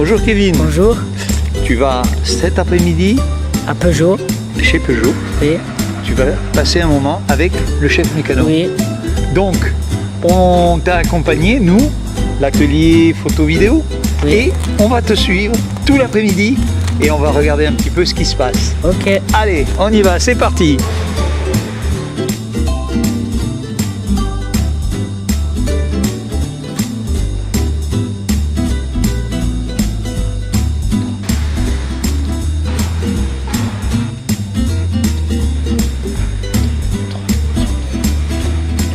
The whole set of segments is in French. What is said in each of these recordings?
Bonjour Kevin. Bonjour, Tu vas cet après-midi à Peugeot. chez Peugeot. Oui, Tu vas passer un moment avec le chef mécano. oui, Donc, on t'a accompagné, nous, l'atelier photo-vidéo, Oui. et on va te suivre tout l'après-midi et on va regarder un petit peu ce qui se passe. ok. Allez, on y va, c'est parti.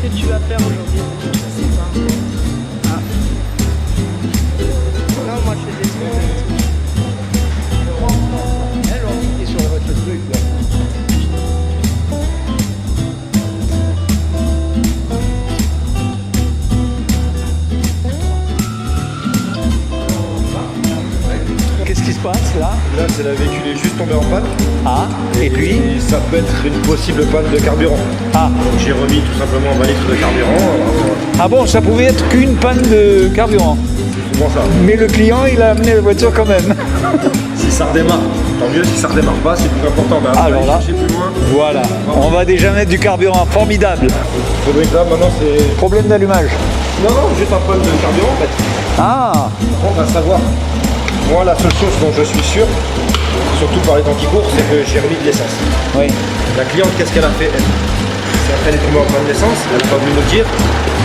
Qu'est-ce que tu vas faire aujourd'hui? Je sais pas. Non, moi je fais des Qu'est-ce qui se passe là? Là, c'est la véhicule est juste tombée en panne. Ah, et puis? Et ça peut être une possible panne de carburant. Ah. Donc j'ai remis tout simplement 20 litres de carburant. Ah bon, ça pouvait être qu'une panne de carburant. C'est souvent ça. Mais le client, il a amené la voiture quand même. Si ça redémarre, tant mieux. Si ça redémarre pas, c'est plus important. Mais après, Alors aller là. chercher plus loin. Voilà, on va déjà mettre du carburant, formidable. Il faudrait que là, maintenant, c'est... Problème d'allumage. Non, non, juste un panne de carburant en fait. Ah, Par contre, à savoir, moi, la seule chose dont je suis sûr, surtout par les temps qui courent, c'est que j'ai remis de l'essence. oui. La cliente, qu'est-ce qu'elle a fait elle? C'est après, elle est tombée en panne d'essence, elle n'a pas voulu nous le dire,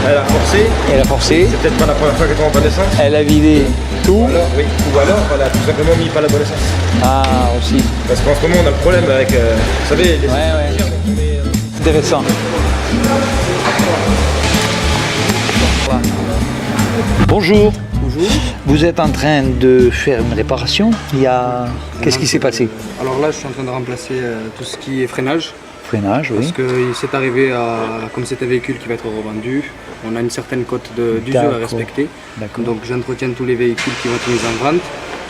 elle a forcé. Elle a forcé, C'est peut-être pas la première fois qu'elle tombe en panne d'essence. elle a vidé tout. Alors, oui. Ou alors, elle a tout simplement mis pas la bonne essence. Ah, aussi. Parce qu'en ce moment, on a le problème avec, vous savez, les Ouais. Intéressant. Bonjour. Bonjour. Vous êtes en train de faire une réparation. Qu'est-ce qui s'est passé? Alors là, je suis en train de remplacer tout ce qui est freinage. Freinage, oui. Parce qu'il s'est arrivé comme c'est un véhicule qui va être revendu, on a une certaine cote d'usure à D'accord. respecter. D'accord. Donc j'entretiens tous les véhicules qui vont être mis en vente.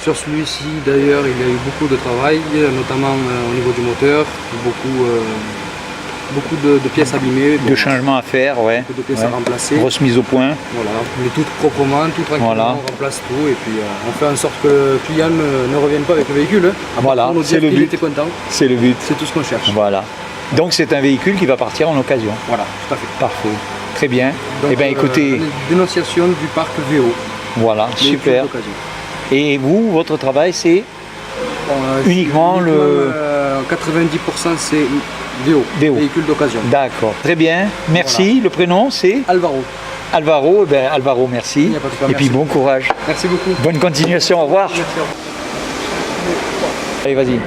Sur celui-ci, d'ailleurs, il y a eu beaucoup de travail, notamment au niveau du moteur, beaucoup de pièces abîmées, De changements à faire, ouais. beaucoup de pièces Ouais. à remplacer. Grosse mise au point. Voilà, mais tout proprement, tout tranquillement, Voilà. on remplace tout et puis on fait en sorte que le client ne revienne pas avec le véhicule. Voilà, Pour nous c'est dire le qu'il but. était content, C'est le but. c'est tout ce qu'on cherche. Voilà. Donc c'est un véhicule qui va partir en occasion. Voilà, tout à fait. Parfait. Très bien. Donc, Eh bien écoutez, dénonciation du parc VO. voilà, véhicule super. d'occasion. Et vous, votre travail, c'est uniquement le 90% c'est VO, VO. véhicule d'occasion. D'accord. Très bien. Merci. Le prénom, c'est Alvaro. Alvaro. Eh bien, Alvaro, merci. n'y a pas de quoi, Et puis merci. bon courage. Merci beaucoup. Bonne continuation. Au revoir. Merci. Allez, vas-y.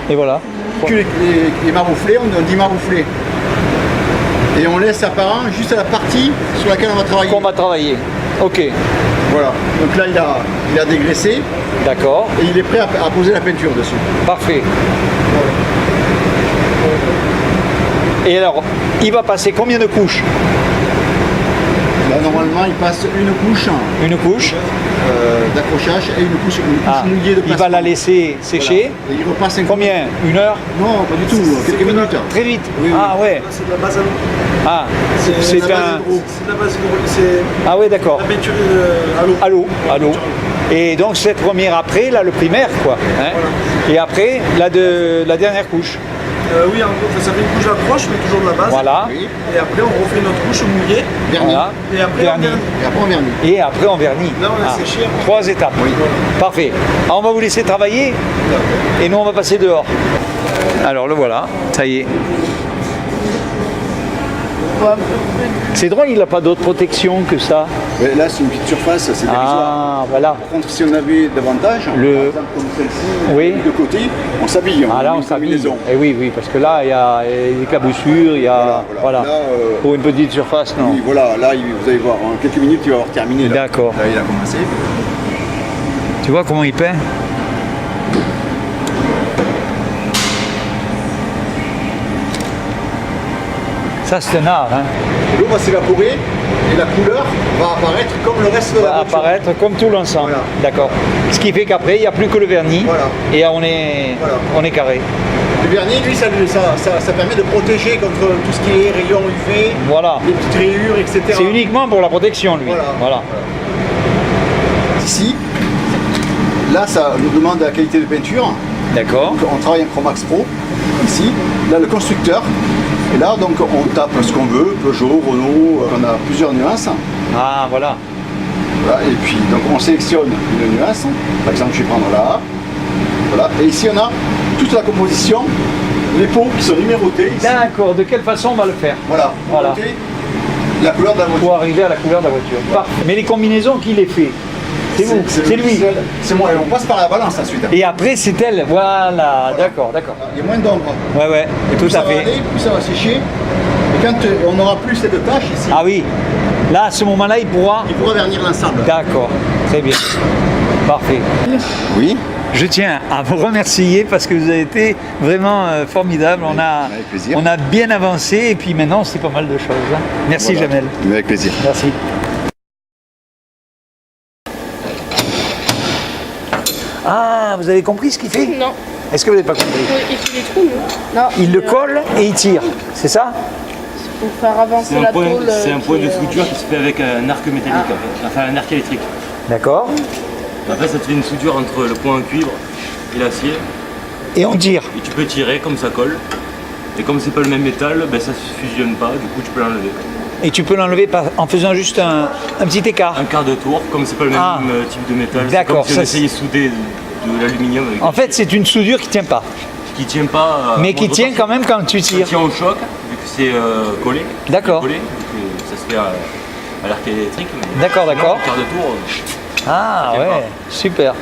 Et voilà. Les marouflés, on dit marouflé. Et on laisse apparent juste à la partie sur laquelle on va travailler. On va travailler. Ok. Voilà. Donc là, il a dégraissé D'accord. et il est prêt à poser la peinture dessus. Parfait. Et alors, il va passer combien de couches? Là, normalement, il passe une couche Une couche. d'accrochage et une couche Ah, mouillée de il va placement. la laisser sécher. Et il repasse un Combien? Une heure? Non, pas du tout, quelques minutes. Très vite. Oui. Ah ouais. C'est de la base à l'eau. Ah, c'est la base un. hydro. C'est de la base hydraulique. C'est Ah ouais, d'accord. la peinture à l'eau. À l'eau, à l'eau. Et donc cette première après, là, le primaire, quoi. Hein. Et après, la dernière couche. Oui, en gros, ça fait une couche d'accroche, mais toujours de la base. Voilà. Oui, Et après, on refait notre couche mouillée. vernis. Voilà. Et après, Vernis. Et après, on vernit. Et après, on vernit. Là, on a Ah, séché. 3 étapes. Parfait. Alors, on va vous laisser travailler et nous, on va passer dehors. Alors, le voilà. Ça y est. C'est drôle, il n'a pas d'autre protection que ça. Mais là, c'est une petite surface, c'est dérisoire. Ah, voilà. Par contre, si on avait davantage, par exemple comme celle-ci, Oui. de côté, on s'habille. Ah là, met on une s'habille. combinaison. Eh oui, oui, parce que là, il y a des cabossures, il y a... Voilà. Là, Pour une petite surface, non. oui, voilà, là, vous allez voir, en quelques minutes, il va avoir terminé. Là. D'accord. Là, il a commencé. Tu vois comment il peint? Ça, c'est un art, hein. L'eau va s'évaporer et la couleur va apparaître comme le reste de la Va voiture. apparaître comme tout l'ensemble. Voilà. D'accord. Ce qui fait qu'après, il n'y a plus que le vernis. Voilà. Et on est, Voilà. on est carré. Le vernis, lui, ça permet de protéger contre tout ce qui est rayons UV, Voilà. les petites rayures, etc. C'est uniquement pour la protection, lui. Voilà. Ici, là, ça nous demande la qualité de peinture. D'accord. On travaille en Chromax Pro. Ici, là, le constructeur. Et là, donc, on tape ce qu'on veut, Peugeot, Renault, on a plusieurs nuances. Ah, voilà. Voilà, et puis, donc, on sélectionne une nuance. Par exemple, je vais prendre là. Voilà. Et ici, on a toute la composition, les pots qui sont numérotés. Ici. D'accord. De quelle façon on va le faire? Voilà. Voilà. Numérotés, la couleur de la voiture. Pour arriver à la couleur de la voiture. Parfait. Mais les combinaisons, qui les fait? C'est vous, c'est lui. C'est moi. Et on passe par la balance ensuite. Et après, c'est elle. Voilà. D'accord, d'accord. Il y a moins d'ombre. Ouais, ouais. Et Tout plus ça à va fait. aller, plus ça va sécher. Et quand on n'aura plus cette tâche ici, Ah oui. Là, à ce moment-là, il pourra... il pourra vernir l'ensemble. D'accord. Très bien. Parfait. Oui. Je tiens à vous remercier parce que vous avez été vraiment formidable. Avec plaisir. On a bien avancé et puis maintenant, c'est pas mal de choses. Hein. Merci, Voilà. Jamel. Mais avec plaisir. Merci. Ah, vous avez compris ce qu'il fait? Non. Est-ce que vous n'avez pas compris? Il fait des trous, non? Non. Il le colle et il tire, c'est ça? Pour faire avancer la tôle. C'est un point de soudure qui se fait avec un arc métallique, en fait. Enfin un arc électrique. D'accord. En fait, ça te fait une soudure entre le point en cuivre et l'acier. Et on tire. Et tu peux tirer comme ça colle. Et comme c'est pas le même métal, ben, ça se fusionne pas, du coup tu peux l'enlever. Et tu peux l'enlever en faisant juste un petit écart. Un quart de tour, comme c'est pas le même Ah. Type de métal, c'est D'accord, comme si on ça, essayait de souder de l'aluminium avec En fait, c'est une soudure qui tient pas, qui tient pas. mais qui tient quand même quand tu Ça tires. tient au choc, vu que c'est collé. D'accord. Collé, vu que ça se fait à l'arc électrique. mais D'accord, sinon, d'accord. Un quart de tour. Ah tient ouais, pas. super.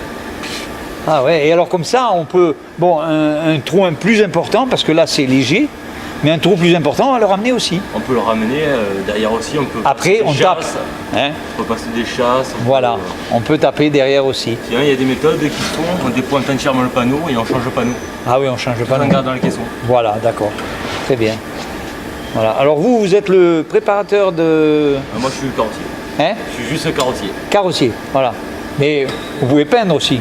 Ah ouais, et alors comme ça, on peut... Bon, un trou plus important, parce que là c'est léger, mais un trou plus important, on va le ramener aussi. On peut le ramener derrière aussi. On peut Après, passer on des tape. chasses, Hein, on peut passer des chasses. voilà, on peut taper derrière aussi. Tiens, il y a des méthodes qui se font, on dépointe entièrement le panneau et on change le panneau. Ah oui, on change pas. On garde dans le caisson. Voilà, d'accord. Très bien. Voilà. Alors vous, vous êtes le préparateur de... Moi je suis carrossier. Hein, Je suis juste carrossier. carrossier, voilà. Mais vous pouvez peindre aussi.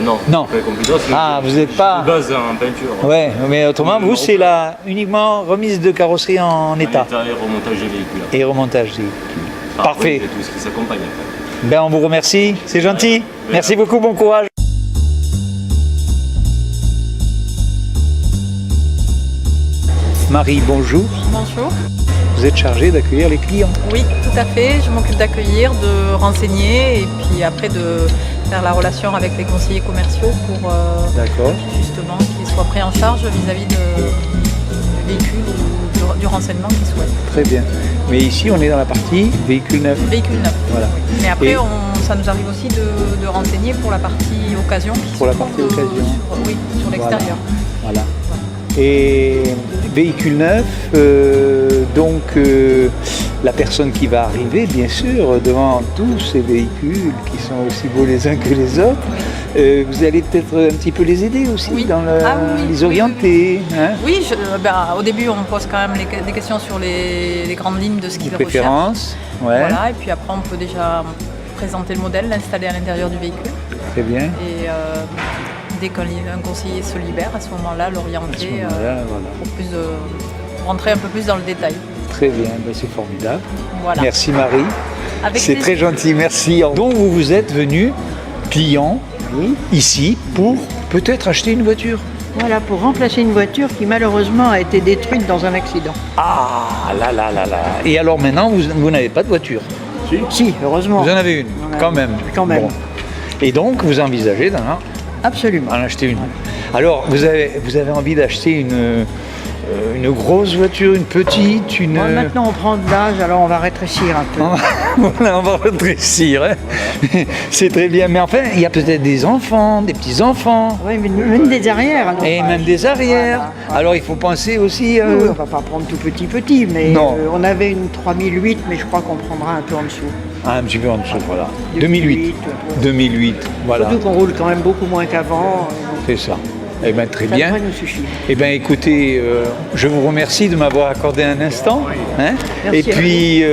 Non. Non. C'est pas compliqué, parce que Ah, je- vous êtes je pas- suis de base en peinture. Ouais, mais autrement, vous, c'est uniquement remise de carrosserie en état Et remontage des véhicules. et remontage des véhicules. Parfait. Et tout ce qui s'accompagne après. Ben, on vous remercie, c'est gentil. Merci beaucoup, bon courage. Marie, bonjour. Bonjour. Vous êtes chargée d'accueillir les clients. Oui, tout à fait. Je m'occupe d'accueillir, de renseigner et puis après de faire la relation avec les conseillers commerciaux pour D'accord. justement qu'ils soient pris en charge vis-à-vis du véhicule ou du renseignement qu'ils souhaitent. Très bien. Mais ici, on est dans la partie véhicule neuf. Véhicule neuf. Voilà. Mais après, Et- ça nous arrive aussi de renseigner pour la partie occasion. qui Pour la se partie trouve, occasion. Oui, sur l'extérieur. Voilà. Et véhicule neuf, donc la personne qui va arriver, bien sûr, devant tous ces véhicules qui sont aussi beaux les uns que les autres, vous allez peut-être un petit peu les aider aussi Oui. dans Ah oui, les oui, orienter. Hein, Oui, au début, on pose quand même des questions sur les grandes lignes de ce de qu'ils recherchent. préférence. Ouais, Voilà, et puis après, on peut déjà présenter le modèle, l'installer à l'intérieur du véhicule. très bien. Et dès qu'un conseiller se libère, à ce moment-là, À ce l'orienter moment-là, voilà. pour rentrer un peu plus dans le détail. Très bien, ben, c'est formidable. Voilà. Merci Marie. Avec C'est plaisir. très gentil, merci. Donc vous êtes venu client ici pour peut-être acheter une voiture. Voilà, pour remplacer une voiture qui malheureusement a été détruite dans un accident. Ah là là là là. Et alors maintenant, vous n'avez pas de voiture. Si, heureusement. Vous en avez une, On a quand une, même. quand même. Et donc, vous envisagez d'en Absolument. acheter une. Alors, vous avez envie d'acheter Une grosse voiture, une petite, une... Bon, maintenant, on prend de l'âge, alors on va rétrécir un peu. Voilà, on va rétrécir. Hein. C'est très bien. Mais enfin, il y a peut-être des enfants, des petits-enfants. Oui, mais même des arrières. non, Et pas- même des arrières. Voilà. Alors il faut penser aussi... Oui, on va pas prendre tout petit, mais Non. on avait une 3008, mais je crois qu'on prendra un peu en dessous. un petit peu en dessous, voilà. 2008. 2008, voilà. Surtout qu'on roule quand même beaucoup moins qu'avant. C'est ça. Eh bien, très Ça bien. devrait nous suffire. Eh bien, écoutez, je vous remercie de m'avoir accordé un instant. Hein. Merci Et à puis,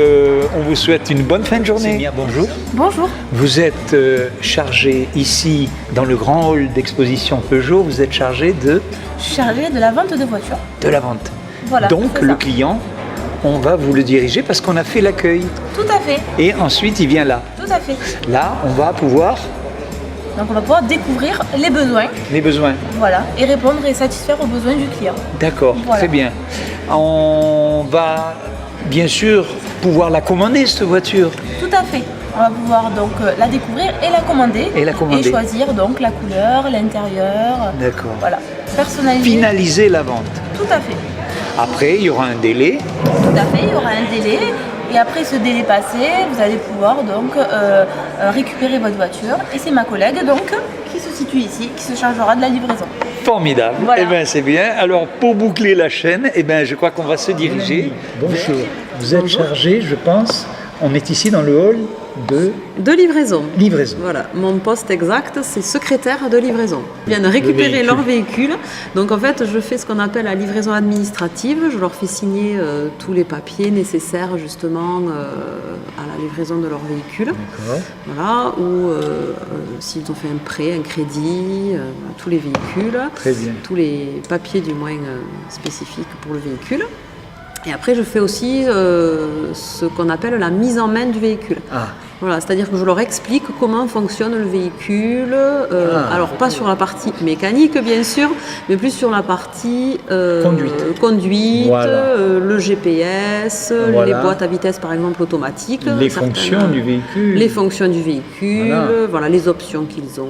on vous souhaite une bonne fin de journée. Bonjour. Bonjour. Vous êtes chargé ici, dans le grand hall d'exposition Peugeot, vous êtes chargé de Je suis chargée de la vente de voitures. la vente. Voilà. Donc, c'est le ça. client, on va vous le diriger parce qu'on a fait l'accueil. Tout à fait. Et ensuite, il vient là. Tout à fait. Là, on va pouvoir Donc on va pouvoir découvrir les besoins, les besoins. voilà, et répondre et satisfaire aux besoins du client. D'accord, Voilà. très bien. On va bien sûr pouvoir la commander, cette voiture. Tout à fait. On va pouvoir donc la découvrir et la commander. Et la commander. Et choisir donc la couleur, l'intérieur. D'accord. Voilà. Personnaliser. Finaliser la vente. Tout à fait. Après, il y aura un délai. Tout à fait. Il y aura un délai. Et après ce délai passé, vous allez pouvoir donc récupérer votre voiture. Et c'est ma collègue donc qui se situe ici, qui se chargera de la livraison. Formidable. Voilà. Eh bien, c'est bien. Alors, pour boucler la chaîne, eh ben, je crois qu'on va se diriger. Bonjour. Vous êtes chargé, je pense. On est ici dans le hall De livraison. livraison. Voilà, mon poste exact, c'est secrétaire de livraison. Ils viennent récupérer véhicule. leur véhicule. Donc en fait, je fais ce qu'on appelle la livraison administrative. Je leur fais signer tous les papiers nécessaires justement à la livraison de leur véhicule. D'accord. Voilà, ou s'ils ont fait un prêt, un crédit, tous les véhicules. Très bien. Tous les papiers du moins spécifiques pour le véhicule. Et après, je fais aussi ce qu'on appelle la mise en main du véhicule. Ah. Voilà, c'est-à-dire que je leur explique comment fonctionne le véhicule. Alors, pas sur la partie mécanique, bien sûr, mais plus sur la partie conduite, Voilà. le GPS, Voilà. les boîtes à vitesse, par exemple, automatiques. Les certaines- fonctions du véhicule. Les fonctions du véhicule, Voilà. voilà, les options qu'ils ont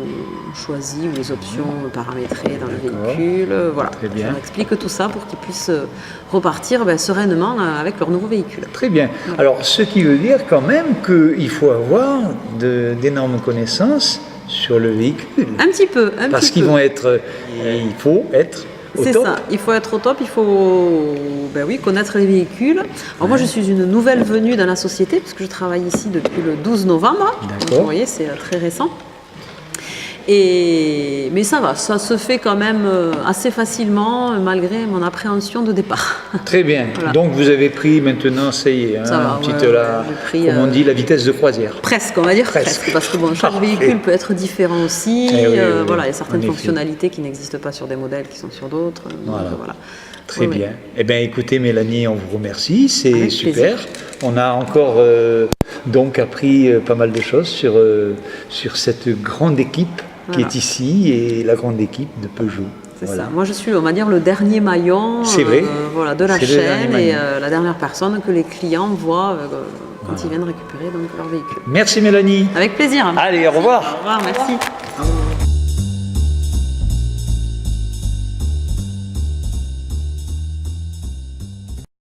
choisies ou les options paramétrées dans le D'accord. véhicule. Voilà. Très bien. Je leur explique tout ça pour qu'ils puissent repartir sereinement avec leur nouveau véhicule. Très bien. Alors, ce qui veut dire quand même qu'il faut avoir d'énormes connaissances sur le véhicule. Un petit peu, Parce qu'ils vont être... il faut être au C'est top. ça, il faut être au top, il faut connaître les véhicules. Alors moi je suis une nouvelle venue dans la société parce que je travaille ici depuis le 12 novembre. Donc, vous voyez, c'est très récent. Mais ça va, ça se fait quand même assez facilement malgré mon appréhension de départ. Très bien. Voilà. Donc vous avez pris maintenant, ça y est, Ça va, un petit, ouais, j'ai pris, comme on dit, la vitesse de croisière. Presque, on va dire Presque. presque, parce que bon, chaque Parfait. véhicule peut être différent aussi. Eh oui, oui, oui, voilà, il y a certaines en effet. fonctionnalités qui n'existent pas sur des modèles qui sont sur d'autres. Donc, voilà. Très Oui, bien. Eh bien, écoutez, Mélanie, on vous remercie. C'est Avec super. plaisir. On a encore donc appris pas mal de choses sur cette grande équipe qui Voilà. est ici et la grande équipe de Peugeot. C'est Voilà. ça. Moi, je suis, on va dire, le dernier maillon C'est vrai. voilà, de la C'est le dernier chaîne maillon. et la dernière personne que les clients voient quand ils viennent récupérer donc, leur véhicule. Merci Mélanie. Avec plaisir. Allez, au revoir. Au revoir, merci.